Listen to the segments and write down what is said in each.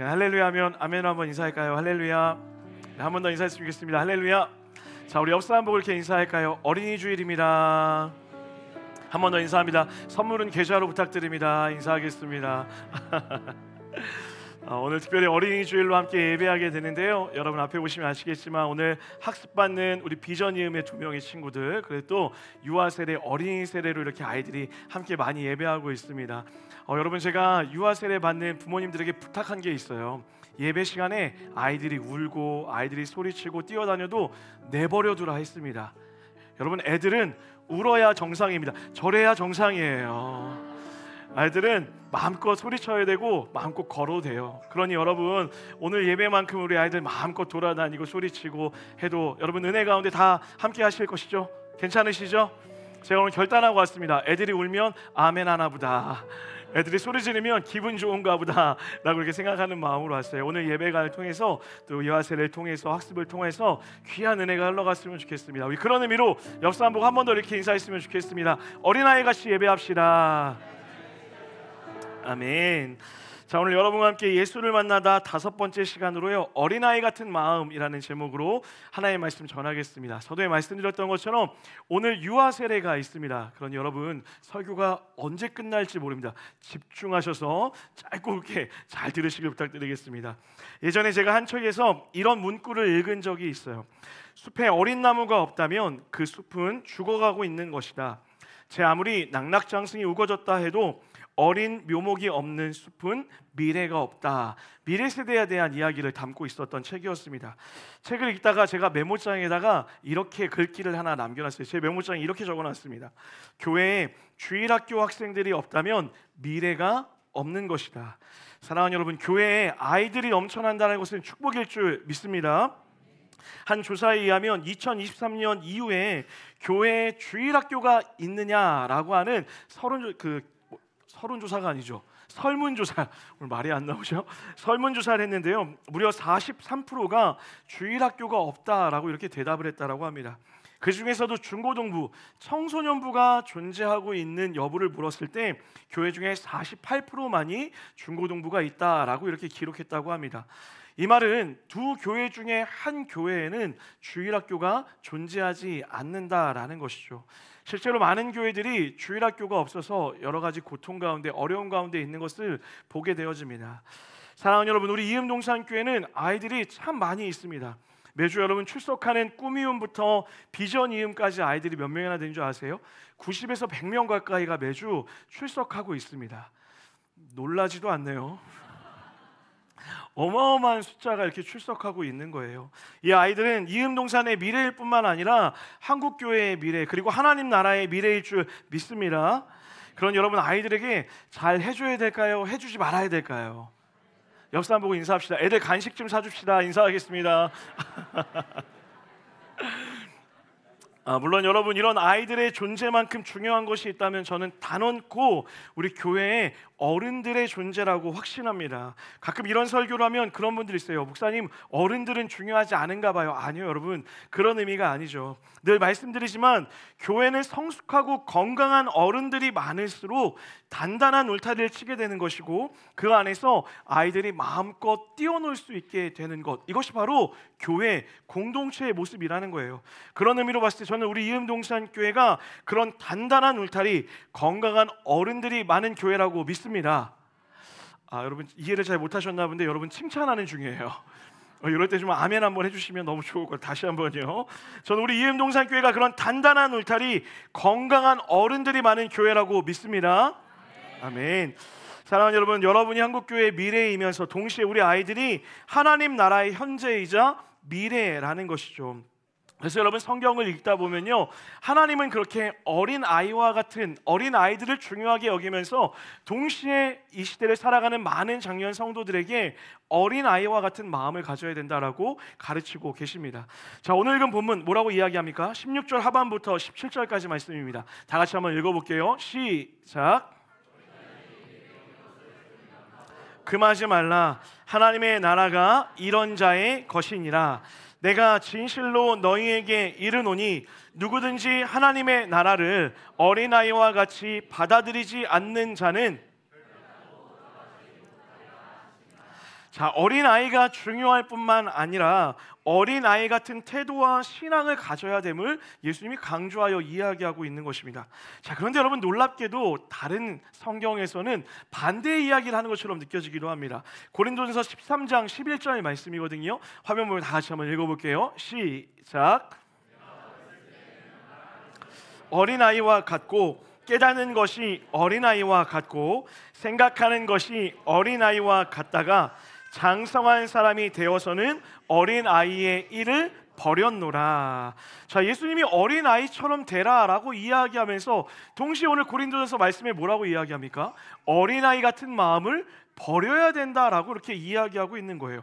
할렐루야 하면 아멘 한번 인사할까요? 할렐루야. 네, 한 번 더 인사했으면 좋겠습니다. 할렐루야. 자, 우리 옆 사람 보고 이렇게 인사할까요? 어린이 주일입니다. 한 번 더 인사합니다. 선물은 계좌로 부탁드립니다. 인사하겠습니다. 오늘 특별히 어린이 주일로 함께 예배하게 되는데요. 여러분 앞에 보시면 아시겠지만 오늘 학습받는 우리 비전 이음의 두 명의 친구들, 그리고 또 유아 세대, 어린이 세대로 이렇게 아이들이 함께 많이 예배하고 있습니다. 여러분, 제가 유아 세대 받는 부모님들에게 부탁한 게 있어요. 예배 시간에 아이들이 울고 아이들이 소리치고 뛰어다녀도 내버려 두라 했습니다. 여러분, 애들은 울어야 정상입니다. 저래야 정상이에요. 아이들은 마음껏 소리쳐야 되고 마음껏 걸어도 돼요. 그러니 여러분, 오늘 예배만큼 우리 아이들 마음껏 돌아다니고 소리치고 해도 여러분 은혜 가운데 다 함께 하실 것이죠? 괜찮으시죠? 제가 오늘 결단하고 왔습니다. 애들이 울면 아멘 하나 보다, 애들이 소리 지르면 기분 좋은가 보다 라고 이렇게 생각하는 마음으로 왔어요. 오늘 예배를 통해서 또 유아세를 통해서 학습을 통해서 귀한 은혜가 흘러갔으면 좋겠습니다. 우리 그런 의미로 옆 사람 보고 한 번 더 이렇게 인사했으면 좋겠습니다. 어린아이 같이 예배합시다. 아멘. 자, 오늘 여러분과 함께 예수를 만나다 5번째 시간으로요, 어린아이 같은 마음이라는 제목으로 하나의 말씀 전하겠습니다. 서두에 말씀드렸던 것처럼 오늘 유아 세례가 있습니다. 그러니 여러분, 설교가 언제 끝날지 모릅니다. 집중하셔서 짧고 굵게 잘 들으시길 부탁드리겠습니다. 예전에 제가 한 책에서 이런 문구를 읽은 적이 있어요. 숲에 어린 나무가 없다면 그 숲은 죽어가고 있는 것이다. 제 아무리 낙낙장성이 우거졌다 해도 어린 묘목이 없는 숲은 미래가 없다. 미래 세대에 대한 이야기를 담고 있었던 책이었습니다. 책을 읽다가 제가 메모장에다가 이렇게 글귀를 하나 남겨놨어요. 제 메모장에 이렇게 적어놨습니다. 교회에 주일학교 학생들이 없다면 미래가 없는 것이다. 사랑하는 여러분, 교회에 아이들이 넘쳐난다는 것은 축복일 줄 믿습니다. 한 조사에 의하면 2023년 이후에 교회에 주일학교가 있느냐라고 하는 설문조사가 아니죠. 설문조사, 오늘 말이 안 나오죠? 설문조사를 했는데요, 무려 43%가 주일학교가 없다라고 이렇게 대답을 했다라고 합니다. 그 중에서도 중고등부, 청소년부가 존재하고 있는 여부를 물었을 때 교회 중에 48%만이 중고등부가 있다라고 이렇게 기록했다고 합니다. 이 말은 두 교회 중에 한 교회에는 주일학교가 존재하지 않는다라는 것이죠. 실제로 많은 교회들이 주일학교가 없어서 여러 가지 고통 가운데, 어려움 가운데 있는 것을 보게 되어집니다. 사랑하는 여러분, 우리 이음동산교회는 아이들이 참 많이 있습니다. 매주 여러분 출석하는 꿈이음부터 비전 이음까지 아이들이 몇 명이나 되는 줄 아세요? 90에서 100명 가까이가 매주 출석하고 있습니다. 놀라지도 않네요. 어마어마한 숫자가 이렇게 출석하고 있는 거예요. 이 아이들은 이음동산의 미래일 뿐만 아니라 한국교회의 미래, 그리고 하나님 나라의 미래일 줄 믿습니다. 그런 여러분, 아이들에게 잘 해줘야 될까요? 해주지 말아야 될까요? 옆 사람 보고 인사합시다. 애들 간식 좀 사줍시다. 인사하겠습니다. 물론 여러분, 이런 아이들의 존재만큼 중요한 것이 있다면 저는 단언코 우리 교회의 어른들의 존재라고 확신합니다. 가끔 이런 설교를 하면 그런 분들이 있어요. 목사님, 어른들은 중요하지 않은가 봐요. 아니요, 여러분, 그런 의미가 아니죠. 늘 말씀드리지만 교회는 성숙하고 건강한 어른들이 많을수록 단단한 울타리를 치게 되는 것이고, 그 안에서 아이들이 마음껏 뛰어놀 수 있게 되는 것, 이것이 바로 교회 공동체의 모습이라는 거예요. 그런 의미로 봤을 때 저는 우리 이음동산교회가 그런 단단한 울타리, 건강한 어른들이 많은 교회라고 믿습니다. 여러분 이해를 잘 못하셨나 본데 여러분 칭찬하는 중이에요. 이럴 때 좀 아멘 한번 해주시면 너무 좋을 것 같아요. 다시 한번요. 저는 우리 이음동산교회가 그런 단단한 울타리, 건강한 어른들이 많은 교회라고 믿습니다. 아멘. 사랑하는 여러분, 여러분이 한국교회의 미래이면서 동시에 우리 아이들이 하나님 나라의 현재이자 미래라는 것이죠. 그래서 여러분, 성경을 읽다 보면요, 하나님은 그렇게 어린아이와 같은 어린아이들을 중요하게 여기면서 동시에 이 시대를 살아가는 많은 장년 성도들에게 어린아이와 같은 마음을 가져야 된다라고 가르치고 계십니다. 자, 오늘 읽은 본문 뭐라고 이야기합니까? 16절 하반부터 17절까지 말씀입니다. 다 같이 한번 읽어볼게요. 시작. 금하지 말라. 하나님의 나라가 이런 자의 것이니라. 내가 진실로 너희에게 이르노니 누구든지 하나님의 나라를 어린아이와 같이 받아들이지 않는 자는 자, 어린아이가 중요할 뿐만 아니라 어린아이 같은 태도와 신앙을 가져야 됨을 예수님이 강조하여 이야기하고 있는 것입니다. 자, 그런데 여러분, 놀랍게도 다른 성경에서는 반대의 이야기를 하는 것처럼 느껴지기도 합니다. 고린도전서 13장 11절의 말씀이거든요. 화면 보면 다 같이 한번 읽어볼게요. 시작. 어린아이와 같고 깨닫는 것이 어린아이와 같고 생각하는 것이 어린아이와 같다가 장성한 사람이 되어서는 어린아이의 일을 버렸노라. 자, 예수님이 어린아이처럼 되라라고 이야기하면서 동시에 오늘 고린도전서 말씀에 뭐라고 이야기합니까? 어린아이 같은 마음을 버려야 된다라고 이렇게 이야기하고 있는 거예요.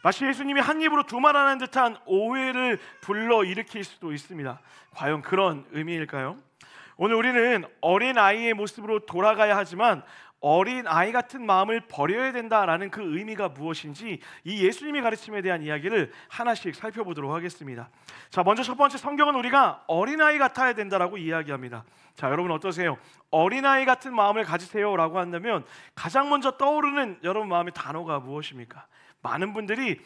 마치 예수님이 한 입으로 두 말 하는 듯한 오해를 불러일으킬 수도 있습니다. 과연 그런 의미일까요? 오늘 우리는 어린아이의 모습으로 돌아가야 하지만 어린아이 같은 마음을 버려야 된다라는 그 의미가 무엇인지 이 예수님의 가르침에 대한 이야기를 하나씩 살펴보도록 하겠습니다. 자, 먼저 첫 번째, 성경은 우리가 어린아이 같아야 된다라고 이야기합니다. 자, 여러분 어떠세요? 어린아이 같은 마음을 가지세요라고 한다면 가장 먼저 떠오르는 여러분 마음의 단어가 무엇입니까? 많은 분들이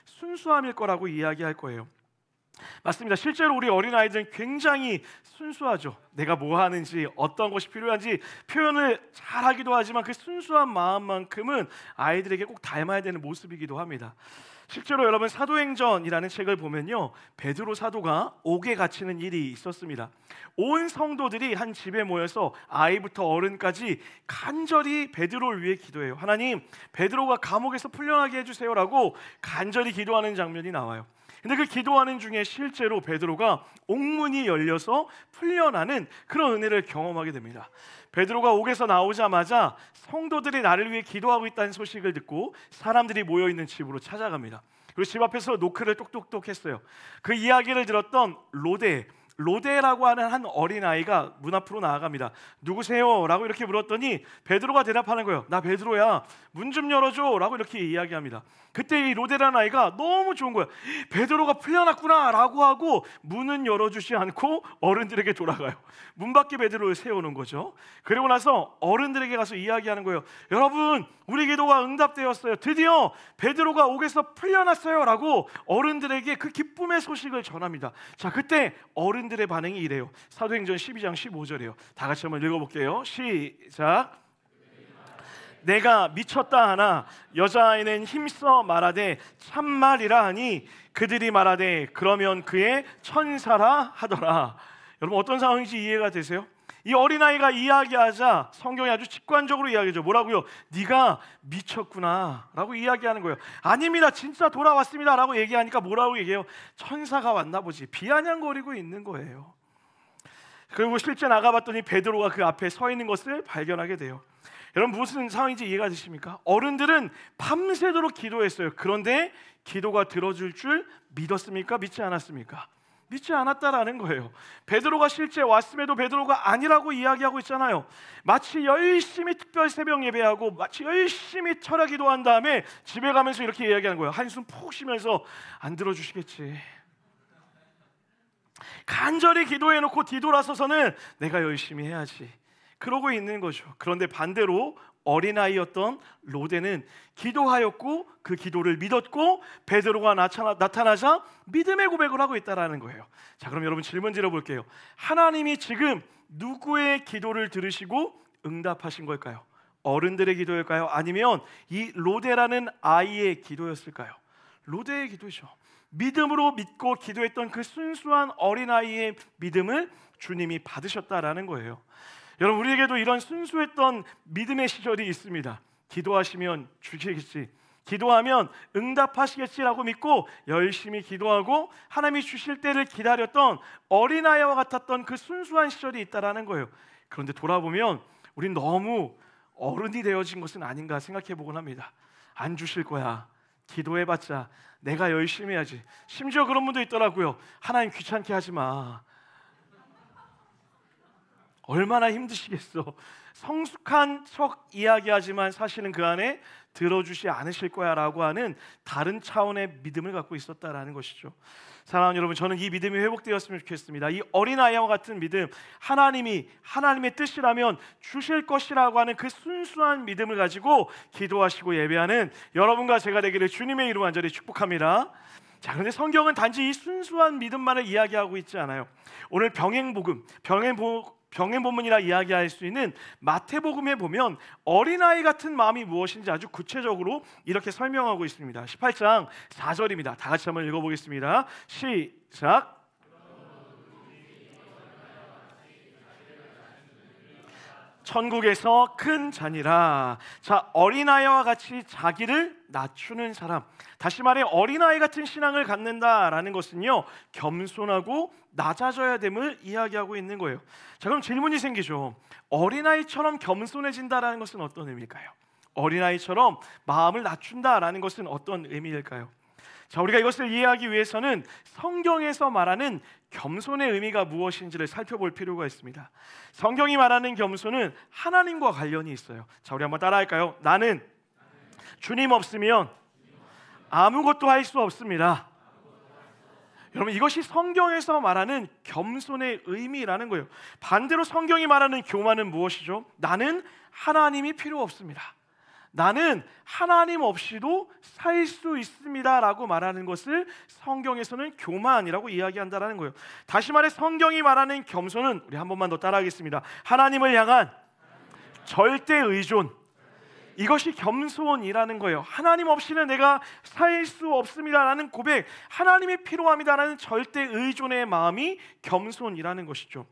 순수함일 거라고 이야기할 거예요. 맞습니다. 실제로 우리 어린아이들은 굉장히 순수하죠. 내가 뭐 하는지, 어떤 것이 필요한지 표현을 잘하기도 하지만 그 순수한 마음만큼은 아이들에게 꼭 닮아야 되는 모습이기도 합니다. 실제로 여러분, 사도행전이라는 책을 보면요, 베드로 사도가 옥에 갇히는 일이 있었습니다. 온 성도들이 한 집에 모여서 아이부터 어른까지 간절히 베드로를 위해 기도해요. 하나님, 베드로가 감옥에서 풀려나게 해주세요라고 간절히 기도하는 장면이 나와요. 근데 그 기도하는 중에 실제로 베드로가 옥문이 열려서 풀려나는 그런 은혜를 경험하게 됩니다. 베드로가 옥에서 나오자마자 성도들이 나를 위해 기도하고 있다는 소식을 듣고 사람들이 모여있는 집으로 찾아갑니다. 그리고 집 앞에서 노크를 똑똑똑 했어요. 그 이야기를 들었던 로데라고 하는 한 어린아이가 문 앞으로 나아갑니다. 누구세요? 라고 이렇게 물었더니 베드로가 대답하는 거예요. 나 베드로야, 문 좀 열어줘 라고 이렇게 이야기합니다. 그때 이 로데라는 아이가 너무 좋은 거야. 베드로가 풀려났구나 라고 하고 문은 열어주지 않고 어른들에게 돌아가요. 문 밖에 베드로를 세우는 거죠. 그리고 나서 어른들에게 가서 이야기하는 거예요. 여러분, 우리 기도가 응답되었어요. 드디어 베드로가 옥에서 풀려났어요 라고 어른들에게 그 기쁨의 소식을 전합니다. 자, 그때 어른들의 반응이 이래요. 사도행전 12장 15절이에요. 다 같이 한번 읽어볼게요. 시작. 내가 미쳤다 하나 여자아이는 힘써 말하되 참말이라 하니 그들이 말하되 그러면 그의 천사라 하더라. 여러분, 어떤 상황인지 이해가 되세요? 이 어린아이가 이야기하자 성경이 아주 직관적으로 이야기하죠. 뭐라고요? 네가 미쳤구나 라고 이야기하는 거예요. 아닙니다, 진짜 돌아왔습니다 라고 얘기하니까 뭐라고 얘기해요? 천사가 왔나 보지. 비아냥거리고 있는 거예요. 그리고 실제 나가봤더니 베드로가 그 앞에 서 있는 것을 발견하게 돼요. 여러분, 무슨 상황인지 이해가 되십니까? 어른들은 밤새도록 기도했어요. 그런데 기도가 들어줄 줄 믿었습니까? 믿지 않았습니까? 믿지 않았다라는 거예요. 베드로가 실제 왔음에도 베드로가 아니라고 이야기하고 있잖아요. 마치 열심히 특별 새벽 예배하고 마치 열심히 철야 기도한 다음에 집에 가면서 이렇게 이야기하는 거예요. 한숨 푹 쉬면서 안 들어주시겠지. 간절히 기도해놓고 뒤돌아서서는 내가 열심히 해야지, 그러고 있는 거죠. 그런데 반대로 어린아이였던 로데는 기도하였고 그 기도를 믿었고 베드로가 나타나자 믿음의 고백을 하고 있다는 거예요. 자, 그럼 여러분 질문 드려볼게요. 하나님이 지금 누구의 기도를 들으시고 응답하신 걸까요? 어른들의 기도일까요? 아니면 이 로데라는 아이의 기도였을까요? 로데의 기도죠. 믿음으로 믿고 기도했던 그 순수한 어린아이의 믿음을 주님이 받으셨다라는 거예요. 여러분, 우리에게도 이런 순수했던 믿음의 시절이 있습니다. 기도하시면 주시겠지, 기도하면 응답하시겠지라고 믿고 열심히 기도하고 하나님이 주실 때를 기다렸던 어린아이와 같았던 그 순수한 시절이 있다라는 거예요. 그런데 돌아보면 우린 너무 어른이 되어진 것은 아닌가 생각해 보곤 합니다. 안 주실 거야, 기도해봤자 내가 열심히 해야지. 심지어 그런 분도 있더라고요. 하나님 귀찮게 하지 마. 얼마나 힘드시겠어. 성숙한 척 이야기하지만 사실은 그 안에 들어주지 않으실 거야 라고 하는 다른 차원의 믿음을 갖고 있었다라는 것이죠. 사랑하는 여러분, 저는 이 믿음이 회복되었으면 좋겠습니다. 이 어린아이와 같은 믿음, 하나님이 하나님의 뜻이라면 주실 것이라고 하는 그 순수한 믿음을 가지고 기도하시고 예배하는 여러분과 제가 되기를 주님의 이름 간절히 축복합니다. 자, 그런데 성경은 단지 이 순수한 믿음만을 이야기하고 있지 않아요. 오늘 병행본문이라 이야기할 수 있는 마태복음에 보면 어린아이 같은 마음이 무엇인지 아주 구체적으로 이렇게 설명하고 있습니다. 18장 4절입니다. 다 같이 한번 읽어보겠습니다. 시작. 천국에서 큰 자니라. 자, 어린아이와 같이 자기를 낮추는 사람, 다시 말해 어린아이 같은 신앙을 갖는다라는 것은요, 겸손하고 낮아져야 됨을 이야기하고 있는 거예요. 자, 그럼 질문이 생기죠. 어린아이처럼 겸손해진다라는 것은 어떤 의미일까요? 어린아이처럼 마음을 낮춘다라는 것은 어떤 의미일까요? 자, 우리가 이것을 이해하기 위해서는 성경에서 말하는 겸손의 의미가 무엇인지를 살펴볼 필요가 있습니다. 성경이 말하는 겸손은 하나님과 관련이 있어요. 자, 우리 한번 따라할까요? 나는 주님 없으면 아무것도 할 수 없습니다. 여러분, 이것이 성경에서 말하는 겸손의 의미라는 거예요. 반대로 성경이 말하는 교만은 무엇이죠? 나는 하나님이 필요 없습니다. 나는 하나님 없이도 살 수 있습니다 라고 말하는 것을 성경에서는 교만이라고 이야기한다는 거예요. 다시 말해 성경이 말하는 겸손은, 우리 한 번만 더 따라하겠습니다. 하나님을 향한 절대 의존, 이것이 겸손이라는 거예요. 하나님 없이는 내가 살 수 없습니다라는 고백, 하나님이 필요합니다라는 절대 의존의 마음이 겸손이라는 것이죠.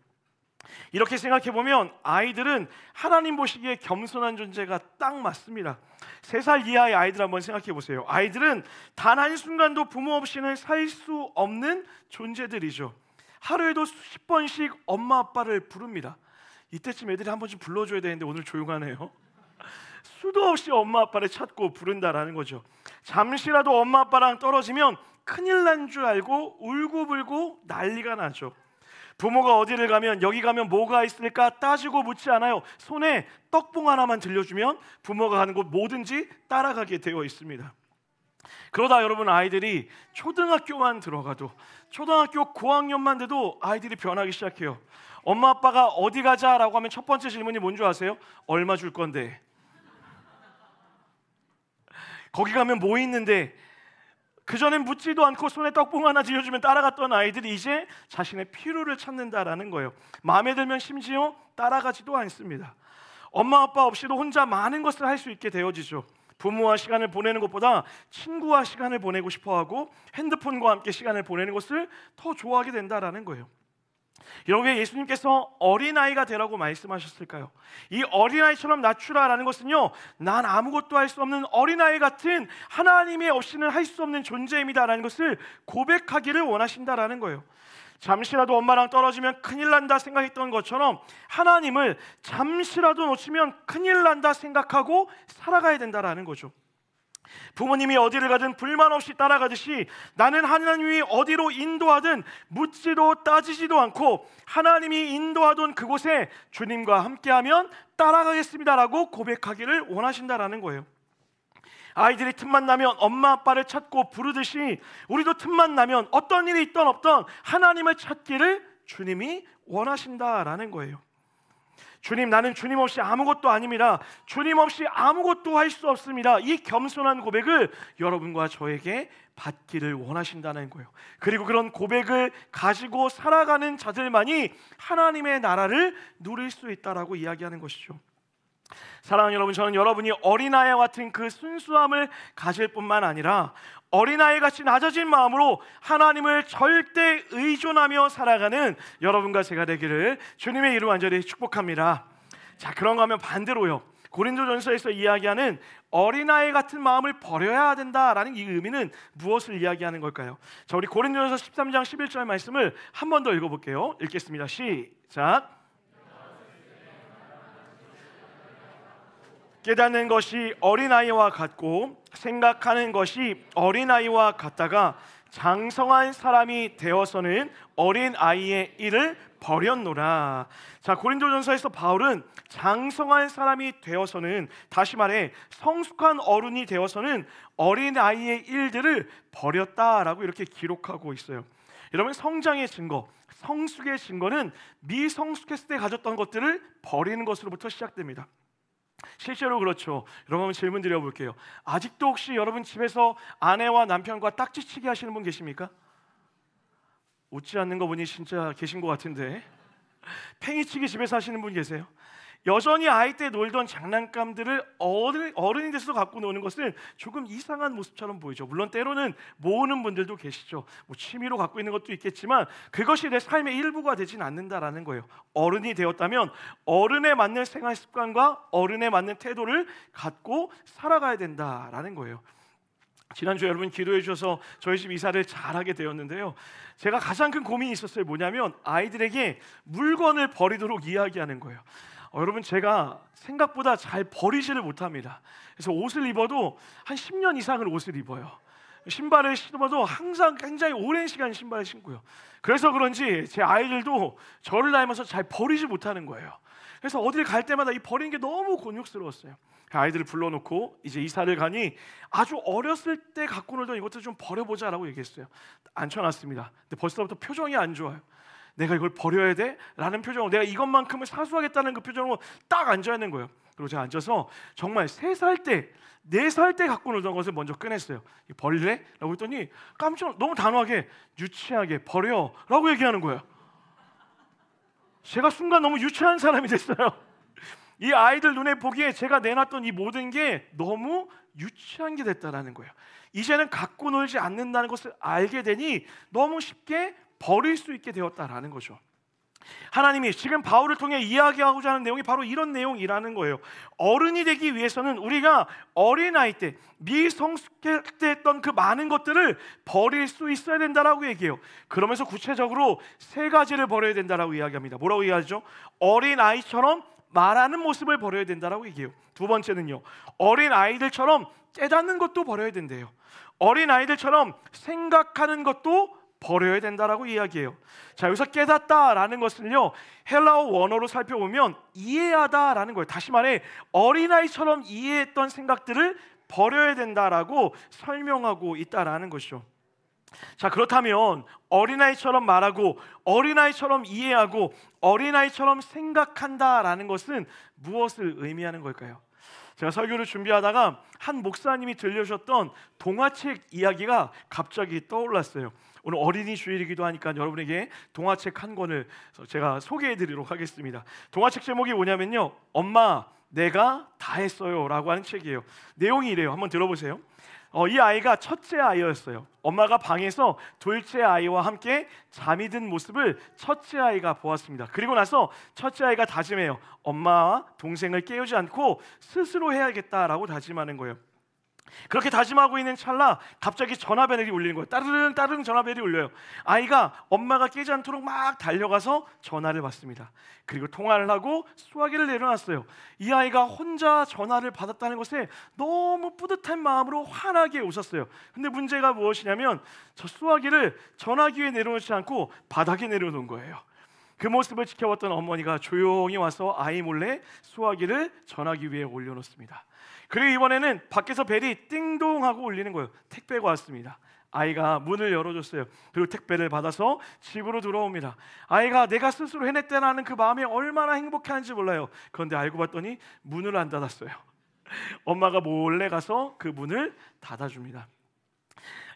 이렇게 생각해 보면 아이들은 하나님 보시기에 겸손한 존재가 딱 맞습니다. 3살 이하의 아이들 한번 생각해 보세요. 아이들은 단 한순간도 부모 없이는 살 수 없는 존재들이죠. 하루에도 수십 번씩 엄마 아빠를 부릅니다. 이때쯤 애들이 한 번씩 불러줘야 되는데 오늘 조용하네요. 수도 없이 엄마 아빠를 찾고 부른다라는 거죠. 잠시라도 엄마 아빠랑 떨어지면 큰일 난 줄 알고 울고불고 난리가 나죠. 부모가 어디를 가면 여기 가면 뭐가 있을까 따지고 묻지 않아요. 손에 떡봉 하나만 들려주면 부모가 가는 곳 뭐든지 따라가게 되어 있습니다. 그러다 여러분, 아이들이 초등학교만 들어가도, 초등학교 고학년만 돼도 아이들이 변하기 시작해요. 엄마 아빠가 어디 가자라고 하면 첫 번째 질문이 뭔지 아세요? 얼마 줄 건데? 거기 가면 뭐 있는데? 그전엔 묻지도 않고 손에 떡봉 하나 들려주면 따라갔던 아이들이 이제 자신의 필요를 찾는다라는 거예요. 마음에 들면 심지어 따라가지도 않습니다. 엄마 아빠 없이도 혼자 많은 것을 할 수 있게 되어지죠. 부모와 시간을 보내는 것보다 친구와 시간을 보내고 싶어하고 핸드폰과 함께 시간을 보내는 것을 더 좋아하게 된다라는 거예요. 여러분, 왜 예수님께서 어린아이가 되라고 말씀하셨을까요? 이 어린아이처럼 낮추라라는 것은요, 난 아무것도 할 수 없는 어린아이 같은 하나님이 없이는 할 수 없는 존재입니다라는 것을 고백하기를 원하신다라는 거예요. 잠시라도 엄마랑 떨어지면 큰일 난다 생각했던 것처럼 하나님을 잠시라도 놓치면 큰일 난다 생각하고 살아가야 된다라는 거죠. 부모님이 어디를 가든 불만 없이 따라가듯이 나는 하나님이 어디로 인도하든 묻지도 따지지도 않고 하나님이 인도하던 그곳에 주님과 함께하면 따라가겠습니다라고 고백하기를 원하신다라는 거예요. 아이들이 틈만 나면 엄마 아빠를 찾고 부르듯이 우리도 틈만 나면 어떤 일이 있던 없던 하나님을 찾기를 주님이 원하신다라는 거예요. 주님, 나는 주님 없이 아무것도 아닙니다. 주님 없이 아무것도 할 수 없습니다. 이 겸손한 고백을 여러분과 저에게 받기를 원하신다는 거예요. 그리고 그런 고백을 가지고 살아가는 자들만이 하나님의 나라를 누릴 수 있다라고 이야기하는 것이죠. 사랑하는 여러분, 저는 여러분이 어린아이와 같은 그 순수함을 가질 뿐만 아니라 어린아이같이 낮아진 마음으로 하나님을 절대 의존하며 살아가는 여러분과 제가 되기를 주님의 이름 간절히 축복합니다. 자, 그런가 하면 반대로요, 고린도전서에서 이야기하는 어린아이 같은 마음을 버려야 된다라는 이 의미는 무엇을 이야기하는 걸까요? 자, 우리 고린도전서 13장 11절 말씀을 한 번 더 읽어볼게요. 읽겠습니다. 시작. 깨닫는 것이 어린아이와 같고 생각하는 것이 어린아이와 같다가 장성한 사람이 되어서는 어린아이의 일을 버렸노라. 자, 고린도전서에서 바울은 장성한 사람이 되어서는, 다시 말해 성숙한 어른이 되어서는 어린 아이의 일들을 버렸다라고 이렇게 기록하고 있어요. 여러분, 성장의 증거, 성숙의 증거는 미성숙했을 때 가졌던 것들을 버리는 것으로부터 시작됩니다. 실제로 그렇죠. 여러분, 한번 질문 드려볼게요. 아직도 혹시 여러분 집에서 아내와 남편과 딱지치기 하시는 분 계십니까? 웃지 않는 거 보니 진짜 계신 것 같은데. 팽이치기 집에서 하시는 분 계세요? 여전히 아이 때 놀던 장난감들을 어른이 돼서 갖고 노는 것은 조금 이상한 모습처럼 보이죠. 물론 때로는 모으는 분들도 계시죠. 뭐 취미로 갖고 있는 것도 있겠지만 그것이 내 삶의 일부가 되진 않는다라는 거예요. 어른이 되었다면 어른에 맞는 생활 습관과 어른에 맞는 태도를 갖고 살아가야 된다라는 거예요. 지난주에 여러분 기도해 주셔서 저희 집 이사를 잘하게 되었는데요, 제가 가장 큰 고민이 있었어요. 뭐냐면 아이들에게 물건을 버리도록 이야기하는 거예요. 여러분, 제가 생각보다 잘 버리지를 못합니다. 그래서 옷을 입어도 한 10년 이상을 옷을 입어요. 신발을 신어도 항상 굉장히 오랜 시간 신발을 신고요. 그래서 그런지 제 아이들도 저를 닮아서 잘 버리지 못하는 거예요. 그래서 어딜 갈 때마다 이 버리는 게 너무 곤욕스러웠어요. 아이들을 불러놓고 이제 이사를 가니 아주 어렸을 때 갖고 놀던 이것들 좀 버려보자라고 얘기했어요. 앉혀놨습니다. 근데 벌써부터 표정이 안 좋아요. 내가 이걸 버려야 돼? 라는 표정으로, 내가 이것만큼을 사수하겠다는 그 표정으로 딱 앉아 있는 거예요. 그리고 제가 앉아서 정말 3살 때, 4살 때 갖고 놀던 것을 먼저 꺼냈어요. 이거 버릴래? 라고 했더니 너무 단호하게, 유치하게 버려 라고 얘기하는 거예요. 제가 순간 너무 유치한 사람이 됐어요. 이 아이들 눈에 보기에 제가 내놨던 이 모든 게 너무 유치한 게 됐다라는 거예요. 이제는 갖고 놀지 않는다는 것을 알게 되니 너무 쉽게 버릴 수 있게 되었다라는 거죠. 하나님이 지금 바울을 통해 이야기하고자 하는 내용이 바로 이런 내용이라는 거예요. 어른이 되기 위해서는 우리가 어린아이 때 미성숙했던 그 많은 것들을 버릴 수 있어야 된다라고 얘기해요. 그러면서 구체적으로 3가지를 버려야 된다라고 이야기합니다. 뭐라고 이야기하죠? 어린아이처럼 말하는 모습을 버려야 된다라고 얘기해요. 2번째는요, 어린아이들처럼 깨닫는 것도 버려야 된대요. 어린아이들처럼 생각하는 것도 버려야 된다라고 이야기해요. 자, 여기서 깨닫다라는 것은요, 헬라어 원어로 살펴보면 이해하다라는 거예요. 다시 말해 어린아이처럼 이해했던 생각들을 버려야 된다라고 설명하고 있다라는 것이죠. 자, 그렇다면 어린아이처럼 말하고 어린아이처럼 이해하고 어린아이처럼 생각한다라는 것은 무엇을 의미하는 걸까요? 제가 설교를 준비하다가 한 목사님이 들려주셨던 동화책 이야기가 갑자기 떠올랐어요. 오늘 어린이 주일이기도 하니까 여러분에게 동화책 한 권을 제가 소개해드리도록 하겠습니다. 동화책 제목이 뭐냐면요, 엄마 내가 다 했어요 라고 하는 책이에요. 내용이 이래요. 한번 들어보세요. 이 아이가 첫째 아이였어요. 엄마가 방에서 둘째 아이와 함께 잠이 든 모습을 첫째 아이가 보았습니다. 그리고 나서 첫째 아이가 다짐해요. 엄마와 동생을 깨우지 않고 스스로 해야겠다라고 다짐하는 거예요. 그렇게 다짐하고 있는 찰나 갑자기 전화벨이 울리는 거예요. 따르릉 따르릉 전화벨이 울려요. 아이가 엄마가 깨지 않도록 막 달려가서 전화를 받습니다. 그리고 통화를 하고 수화기를 내려놨어요. 이 아이가 혼자 전화를 받았다는 것에 너무 뿌듯한 마음으로 환하게 웃었어요. 근데 문제가 무엇이냐면 저 수화기를 전화기 위에 내려놓지 않고 바닥에 내려놓은 거예요. 그 모습을 지켜봤던 어머니가 조용히 와서 아이 몰래 수화기를 전화기 위에 올려놓습니다. 그리고 이번에는 밖에서 벨이 띵동 하고 울리는 거예요. 택배가 왔습니다. 아이가 문을 열어줬어요. 그리고 택배를 받아서 집으로 들어옵니다. 아이가 내가 스스로 해냈다는 그 마음이 얼마나 행복한지 몰라요. 그런데 알고 봤더니 문을 안 닫았어요. 엄마가 몰래 가서 그 문을 닫아줍니다.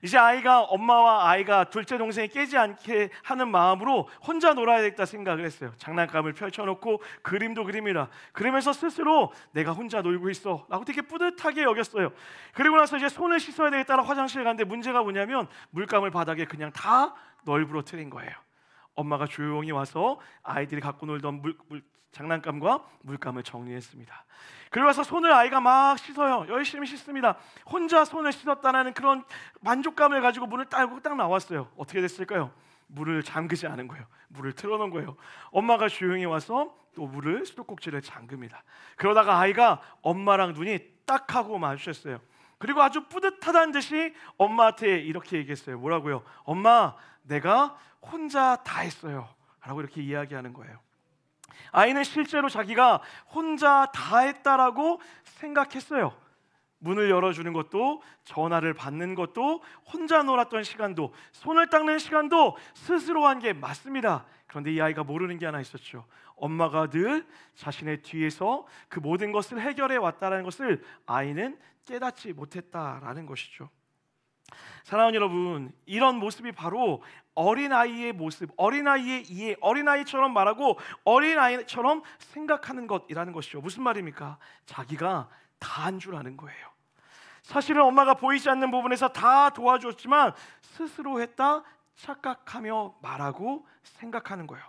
이제 아이가 엄마와 아이가 둘째 동생이 깨지 않게 하는 마음으로 혼자 놀아야겠다 생각을 했어요. 장난감을 펼쳐놓고 그림도 그립니다. 그러면서 스스로 내가 혼자 놀고 있어 라고 되게 뿌듯하게 여겼어요. 그리고 나서 이제 손을 씻어야 되겠다라 화장실에 갔는데 문제가 뭐냐면 물감을 바닥에 그냥 다 널브러뜨린 거예요. 엄마가 조용히 와서 아이들이 갖고 놀던 장난감과 물감을 정리했습니다. 그리고 와서 손을 아이가 막 씻어요. 열심히 씻습니다. 혼자 손을 씻었다는 그런 만족감을 가지고 문을 따고 딱 나왔어요. 어떻게 됐을까요? 물을 잠그지 않은 거예요. 물을 틀어놓은 거예요. 엄마가 조용히 와서 또 물을 수도꼭지를 잠깁니다. 그러다가 아이가 엄마랑 눈이 딱 하고 마주쳤어요. 그리고 아주 뿌듯하다는 듯이 엄마한테 이렇게 얘기했어요. 뭐라고요? 엄마, 내가 혼자 다 했어요 라고 이렇게 이야기하는 거예요. 아이는 실제로 자기가 혼자 다 했다라고 생각했어요. 문을 열어주는 것도, 전화를 받는 것도, 혼자 놀았던 시간도, 손을 닦는 시간도 스스로 한 게 맞습니다. 그런데 이 아이가 모르는 게 하나 있었죠. 엄마가 늘 자신의 뒤에서 그 모든 것을 해결해 왔다는 것을 아이는 깨닫지 못했다라는 것이죠. 사랑하는 여러분, 이런 모습이 바로 어린아이의 모습, 어린아이의 이해, 어린아이처럼 말하고 어린아이처럼 생각하는 것이라는 것이죠. 무슨 말입니까? 자기가 다 한 줄 아는 거예요. 사실은 엄마가 보이지 않는 부분에서 다 도와줬지만 스스로 했다 착각하며 말하고 생각하는 거예요.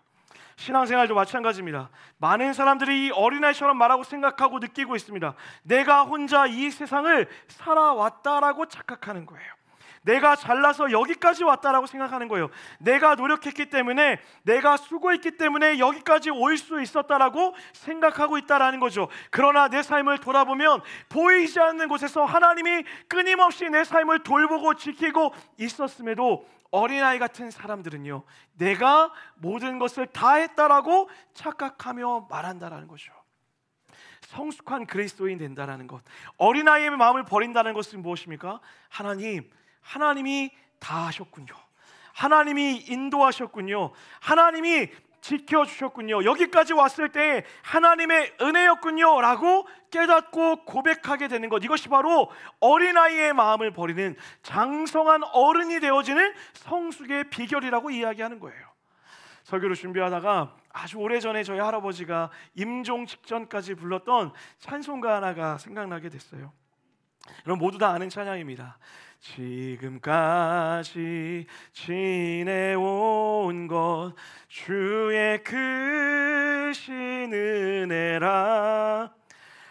신앙생활도 마찬가지입니다. 많은 사람들이 이 어린아이처럼 말하고 생각하고 느끼고 있습니다. 내가 혼자 이 세상을 살아왔다라고 착각하는 거예요. 내가 잘나서 여기까지 왔다라고 생각하는 거예요. 내가 노력했기 때문에, 내가 수고했기 때문에 여기까지 올 수 있었다라고 생각하고 있다라는 거죠. 그러나 내 삶을 돌아보면 보이지 않는 곳에서 하나님이 끊임없이 내 삶을 돌보고 지키고 있었음에도 어린아이 같은 사람들은요, 내가 모든 것을 다 했다라고 착각하며 말한다라는 거죠. 성숙한 그리스도인 된다라는 것, 어린아이의 마음을 버린다는 것은 무엇입니까? 하나님이 다 하셨군요. 하나님이 인도하셨군요. 하나님이 지켜주셨군요. 여기까지 왔을 때 하나님의 은혜였군요 라고 깨닫고 고백하게 되는 것, 이것이 바로 어린아이의 마음을 버리는 장성한 어른이 되어지는 성숙의 비결이라고 이야기하는 거예요. 설교를 준비하다가 아주 오래전에 저희 할아버지가 임종 직전까지 불렀던 찬송가 하나가 생각나게 됐어요. 여러분 모두 다 아는 찬양입니다. 지금까지 지내온 것 주의 크신 은혜라,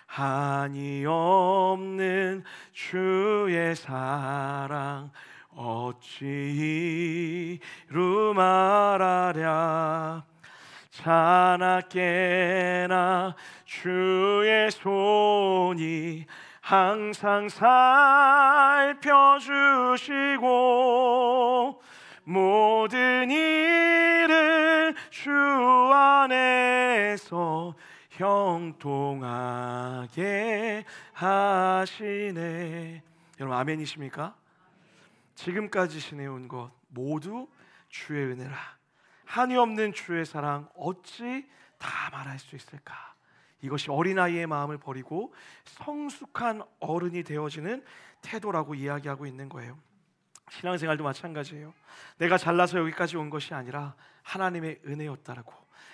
한이 없는 주의 사랑 어찌 이루 말하랴. 자나깨나 주의 손이 항상 살펴주시고 모든 일을 주 안에서 형통하게 하시네. 여러분 아멘이십니까? 지금까지 지내온 것 모두 주의 은혜라, 한이 없는 주의 사랑 어찌 다 말할 수 있을까? 이것이 어린아이의 마음을 버리고 성숙한 어른이 되어지는 태도라고 이야기하고 있는 거예요. 신앙생활도 마찬가지예요. 내가 잘나서 여기까지 온 것이 아니라 하나님의 은혜였다라고,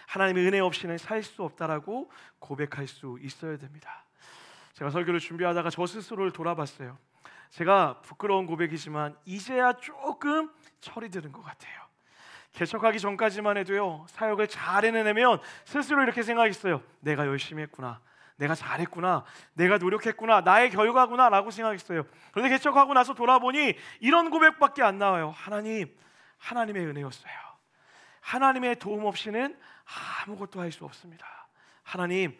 하나님의 은혜 없이는 살 수 없다라고 고백할 수 있어야 됩니다. 제가 설교를 준비하다가 저 스스로를 돌아봤어요. 제가 부끄러운 고백이지만 이제야 조금 철이 드는 것 같아요. 개척하기 전까지만 해도요, 사역을 잘 해내면 스스로 이렇게 생각했어요. 내가 열심히 했구나, 내가 잘했구나, 내가 노력했구나, 나의 결과구나 라고 생각했어요. 그런데 개척하고 나서 돌아보니 이런 고백밖에 안 나와요. 하나님의 은혜였어요. 하나님의 도움 없이는 아무것도 할 수 없습니다. 하나님의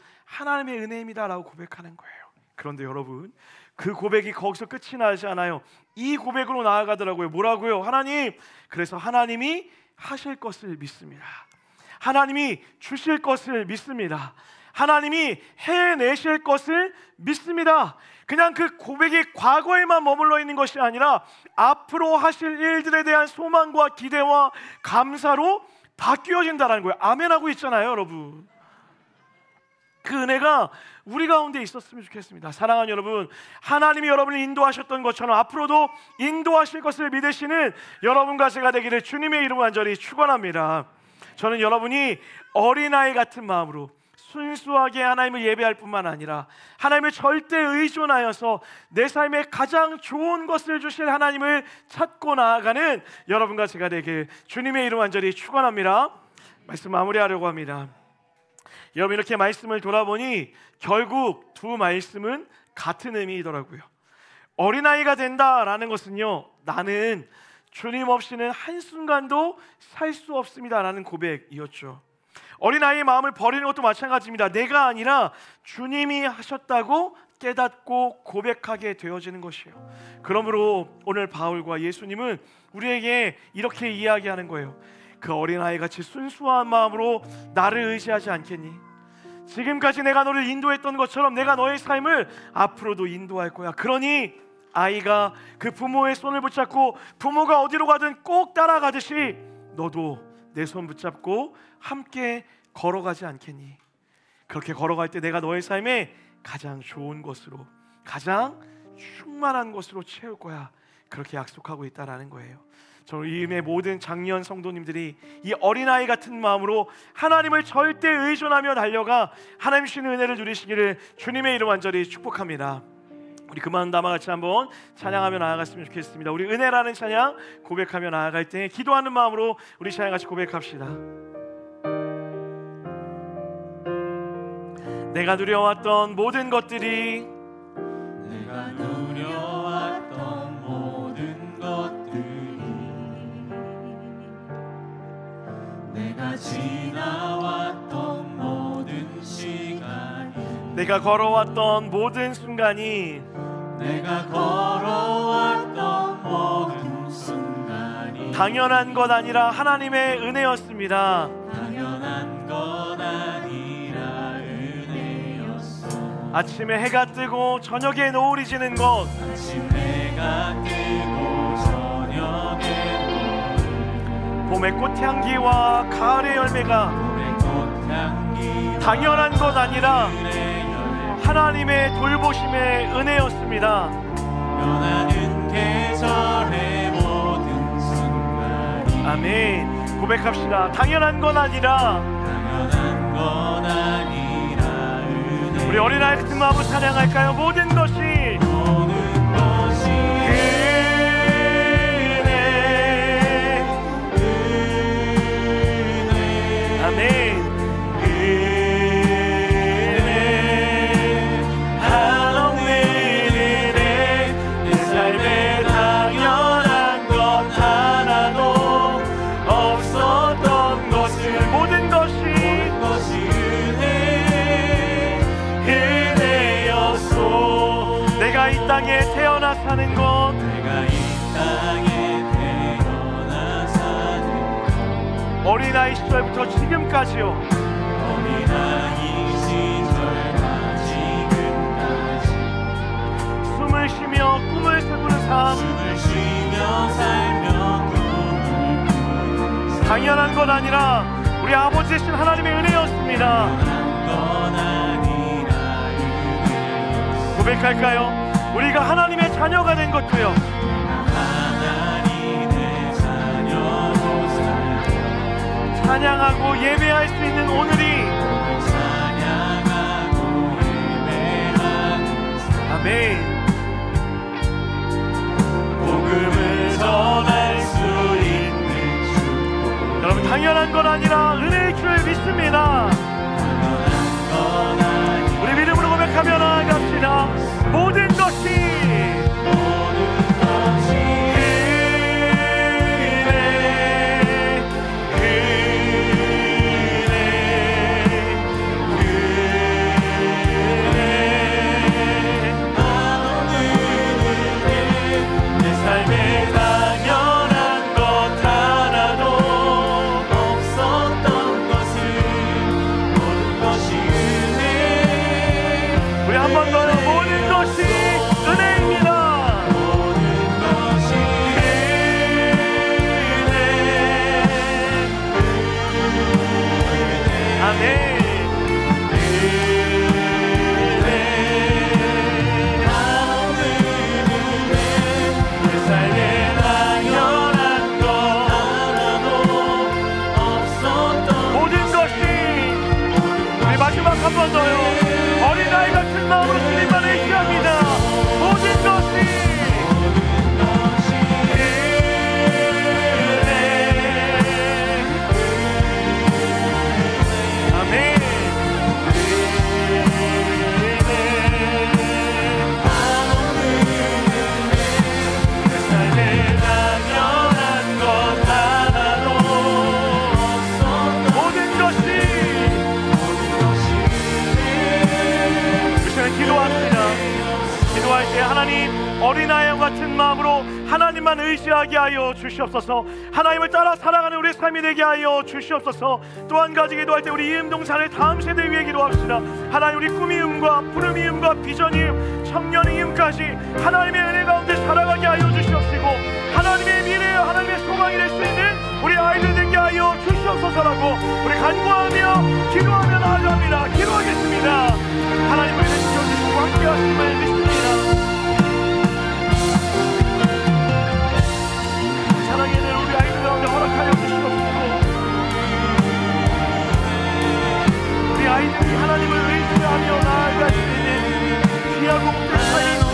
은혜입니다 라고 고백하는 거예요. 그런데 여러분, 그 고백이 거기서 끝이 나지 않아요. 이 고백으로 나아가더라고요. 뭐라고요? 그래서 하나님이 하실 것을 믿습니다. 하나님이 주실 것을 믿습니다. 하나님이 해내실 것을 믿습니다. 그냥 그 고백이 과거에만 머물러 있는 것이 아니라 앞으로 하실 일들에 대한 소망과 기대와 감사로 바뀌어진다는 거예요. 아멘하고 있잖아요, 여러분. 그 은혜가 우리 가운데 있었으면 좋겠습니다. 사랑하는 여러분, 하나님이 여러분을 인도하셨던 것처럼 앞으로도 인도하실 것을 믿으시는 여러분과 제가 되기를 주님의 이름으로 간절히 축원합니다. 저는 여러분이 어린아이 같은 마음으로 순수하게 하나님을 예배할 뿐만 아니라 하나님을 절대 의존하여서 내 삶에 가장 좋은 것을 주실 하나님을 찾고 나아가는 여러분과 제가 되길 주님의 이름으로 간절히 축원합니다. 말씀 마무리하려고 합니다. 여러분, 이렇게 말씀을 돌아보니 결국 두 말씀은 같은 의미이더라고요. 어린아이가 된다라는 것은요, 나는 주님 없이는 한순간도 살 수 없습니다 라는 고백이었죠. 어린아이의 마음을 버리는 것도 마찬가지입니다. 내가 아니라 주님이 하셨다고 깨닫고 고백하게 되어지는 것이에요. 그러므로 오늘 바울과 예수님은 우리에게 이렇게 이야기하는 거예요. 그 어린아이같이 순수한 마음으로 나를 의지하지 않겠니? 지금까지 내가 너를 인도했던 것처럼 내가 너의 삶을 앞으로도 인도할 거야. 그러니 아이가 그 부모의 손을 붙잡고 부모가 어디로 가든 꼭 따라가듯이 너도 내 손 붙잡고 함께 걸어가지 않겠니? 그렇게 걸어갈 때 내가 너의 삶에 가장 좋은 것으로, 가장 충만한 것으로 채울 거야. 그렇게 약속하고 있다라는 거예요. 저는 이음의 모든 장년 성도님들이 이 어린아이 같은 마음으로 하나님을 절대 의존하며 달려가 하나님 주시는 은혜를 누리시기를 주님의 이름 완전히 축복합니다. 우리 그만 담아 같이 한번 찬양하며 나아갔으면 좋겠습니다. 우리 은혜라는 찬양 고백하며 나아갈 때 기도하는 마음으로 우리 찬양 같이 고백합시다. 내가 누려왔던 모든 것들이, 내가 누려왔던 모든 것들이, 내가 지나왔던 모든 시간이, 내가 걸어왔던 모든 순간이, 내가 걸어왔던 모든 순간이 당연한 것 아니라 하나님의 은혜였습니다. 당연한 것 아니라 은혜였소. 아침에 해가 뜨고 저녁에 노을이 지는 것, 아침 해가 뜨고 저녁에 봄의 꽃향기와 가을의 열매가 봄의 꽃향기 당연한 것 아니라 하나님의 돌보심의 은혜였습니다. 변하는 계절의 모든 순간이 아멘. 고백합시다. 당연한 건 아니라, 당연한 건 아니라 은혜. 우리 어린아이 같은 마음으로 찬양할까요? 모든 것이 모든 것이 은혜. 아멘. 땅에 태어나 사는 것, 내가 이 땅에 태어나 사는 것, 어린아이 시절부터 지금까지요. 어린아이 시절과 지금까지 숨을 쉬며 꿈을 꾸는 삶, 숨을 쉬며 살며 꿈을 꾸는 삶, 당연한 것 아니라 우리 아버지 되신 하나님의 은혜였습니다. 당연한 건 아니라 은혜였소. 고백할까요? 우리가 하나님의 자녀가 된 것도요. 하나님의 자녀로 살며 찬양하고 예배할 수 있는 오늘이, 찬양하고 예배하는 삶, 아멘. 복음을 전할 수 있는 축복, 여러분, 당연한 건 아니라 은혜의 줄 믿습니다. 당연한 건 아니라 우리 믿음으로 고백하며 나아갑시다. 모든 것이 예, 하나님 어린아이와 같은 마음으로 하나님만 의지하게 하여 주시옵소서. 하나님을 따라 살아가는 우리의 삶이 되게 하여 주시옵소서. 또 한 가지 기도할 때 우리 이음동산의 다음 세대 위해 기도합시다. 하나님 우리 꿈이음과 푸름이음과 비전이음 청년이음까지 하나님의 은혜 가운데 살아가게 하여 주시옵시고 하나님의 미래와 하나님의 소망이 될 수 있는 우리 아이들 되게 하여 주시옵소서라고 우리 간구하며 기도하며 나아갑니다. 기도하겠습니다. 하나님 우리를 지켜주시고 함께 하심을 믿습니다. 사랑의 늘 우리 아이들 가운데 허락하여 주시옵시고 우리 아이들이 하나님을 의지하며 나아갈 수 있는 귀하고 복된 삶이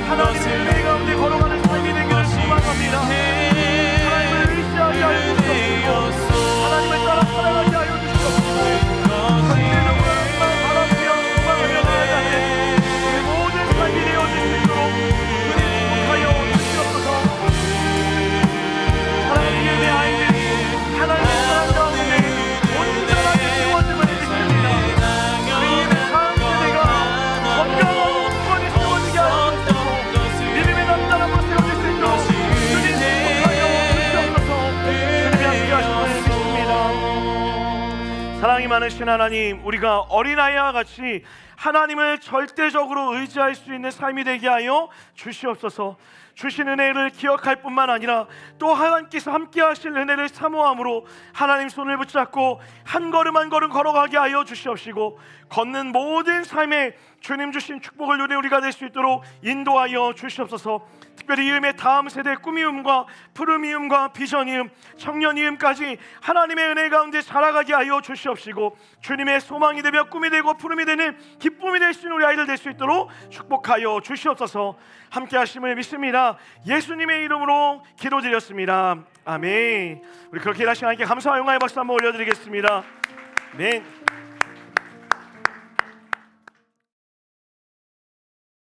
하나님의 은혜 가운데 걸어가는 삶이 되기를 소망합니다. 하나님을 의지하게 하여 주시옵시고 하나님을 따라 살아가게 하여 주시옵시고 상대적으로 항상 바라보며 소망하며 나아가는 우리 모든 삶이 되어질 수 있도록 은혜 축복하여 주시옵소서. 하나님의 내 아이들이 하나님의 사랑 가운데 온전하게 세워짐을 믿습니다. 우리의 다음 세대가 건강하고 굳건히 세워지게 하여 주시옵소서. 믿음의 남자라고 세워질 수 있도록 주님 축복하여 주시옵소서. 주님이 함께 하심을 믿습니다. 사랑이 많으신 하나님, 우리가 어린아이와 같이 하나님을 절대적으로 의지할 수 있는 삶이 되게 하여 주시옵소서. 주신 은혜를 기억할 뿐만 아니라 또 하나님께서 함께 하실 은혜를 사모함으로 하나님 손을 붙잡고 한 걸음 한 걸음 걸어가게 하여 주시옵시고 걷는 모든 삶에 주님 주신 축복을 누리는 우리가 될 수 있도록 인도하여 주시옵소서. 특별히 이음의 다음 세대의 꿈이음과 푸름이음과 비전이음 청년이음까지 하나님의 은혜 가운데 살아가게 하여 주시옵시고 주님의 소망이 되며 꿈이 되고 푸름이 되는 기쁨이 될 수 있는 우리 아이들 될 수 있도록 축복하여 주시옵소서. 함께 하심을 믿습니다. 예수님의 이름으로 기도드렸습니다. 아멘. 우리 그렇게 일하신 하나님께 감사와 영광의 박수 한번 올려드리겠습니다. 아멘.